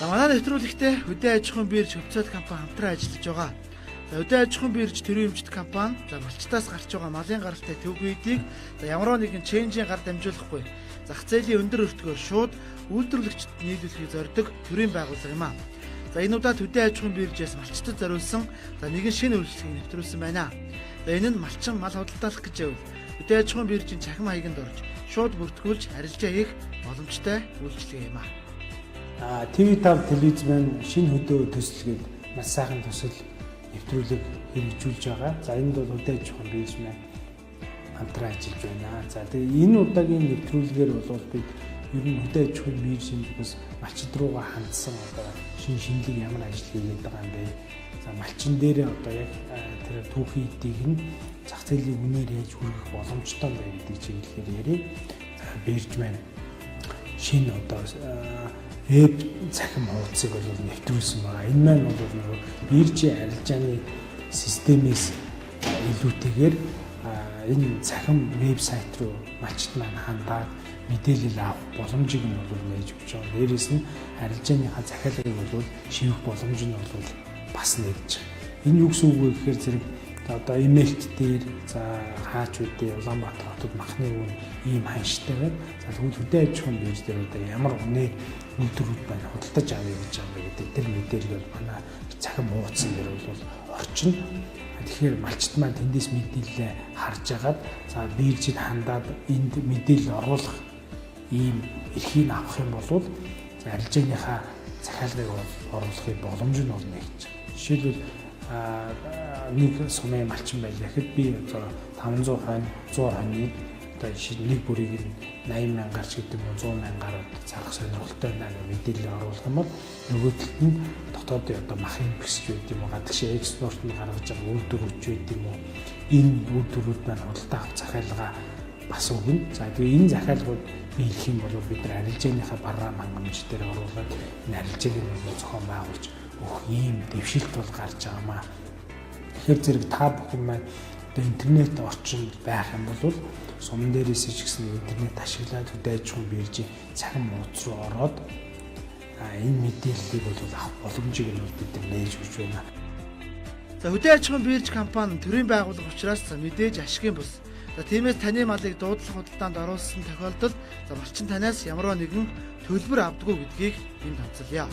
За манай нэвтрүүлэгтээ хөдөө аж ахуйн бирж хөвцөд компани хамтран ажиллаж байгаа. За хөдөө аж ахуйн бирж төрийн эмчит компани за малчтаас гарч байгаа малын гаралтай төвхөйдийг за ямар нэгэн ченжийн гар дамжуулахгүй зах зээлийн өндөр өртгөөр шууд үйлдвэрлэгчид нийлүүлэхийг зорддог төрийн байгууллага юм аа. За энэ удаад хөдөө аж ахуйн биржээс малчтад зориулсан за нэгэн шинэ үйлчлэгийг нэвтрүүлсэн байна. За энэ нь малчин мал худалдаалах гэж байвал хөдөө аж ахуйн биржийн цахим хаяганд орж шууд бүртгүүлж арилжаа хийх боломжтой үйлчлэг юм аа. TV5 телевиз маань шинэ хөдөө төсөлгээд маш сайхан төсөл нэвтрүүлэг хэрэгжүүлж байгаа. За энд бол хөдөө аж ахуйн бирж маань хамтран ажиллаж байна. За тэгээ энэ удаагийн нэвтрүүлгээр бол бид ер нь хөдөө аж ахуйн биржийн бас малчид руугаа хандсан одоо шинэлэг ямар ажил хийгээд байгаа юм бэ? За малчин дээрээ одоо яг тэр түүхийн эдийг нь зах зээлийн үнээр яаж хүргэх боломжтой вэ гэдэг чиглэлээр ярив. Бирж маань шинэ одоо веб цахим хуудсыг бол нэвтрүүлсэн байгаа. Энэ маань бол нөгөө биржийн арилжааны системээс илүүтэйгээр энэ цахим вебсайт руу малчид маань хандаад мэдээлэл авах боломжийг нь бол нээж өгч байгаа. Дээрээс нь арилжааныхаа захиалгыг бол шивэх боломж нь бол бас нээж байгаа. Энэ юу гэсэн үг вэ гэхээр зэрэг одоо имэйлт дээр за хаач үдээ Улаанбаатар хотод махны үн ийм ханштай байна. За тэгвэл хөдөө аж ахуйн бирж дээр одоо ямар үнээр үйлдвэрүүд байна худалдаж авъя гэж байгаа юм гэдэг тэр мэдээлэл манай цахим хуудсан дээр бол орчин. Тэгэхээр малчт маань тэндээс мэдээлэл харж агаад за биржид хандаад энд мэдээлэл оруулах ийм эрхийг авах юм бол арилжааныхаа захиалгыг оруулахын боломж нь олно гэж. Жишээлбэл нэг сумын малчин байлаа гэхэд би одоо 500 хонь 100 хоньны одоо нэг бүрийг 80,000 гарч гэдэг юм уу 100,000 гараад зарах сонирхолтой байна гэж мэдээлэл оруулах юм бол нөгөө талд нь дотоодын одоо махын бэсч байд юм уу гадагшаа экспорт нь гаргаж байгаа үйлдвэрүүд байд юм уу энэ үйлдвэрүүд маань худалдаа авах захиалга бас өгнө. За тэгээ энэ захиалгууд биелэх юм бол бид нар арилжааныхаа бараа хангамж дээр оруулаад энэ арилжааг нь зохион байгуулж өгөх ийм дэвшилт бол гарч байгаамаа. Тэгэхээр зэрэг та бүхэн маань одоо интернет орчинд байх юм бол суман дээрээс ч гэсэн интернет ашиглаад хөдөө аж ахуйн биржийн цахим хуудас руу ороод энэ мэдээллийг бол авах боломжийг нь бид нар нээж өгч байна. За хөдөө аж ахуйн бирж компани төрийн байгууллага учраас мэдээж ашигын бус. За тиймээс таны малыг дуудлага худалдаанд оруулсан тохиолдолд за малчин танаас ямар нэгэн төлбөр авдаггүй гэдгийг энд онцолъё.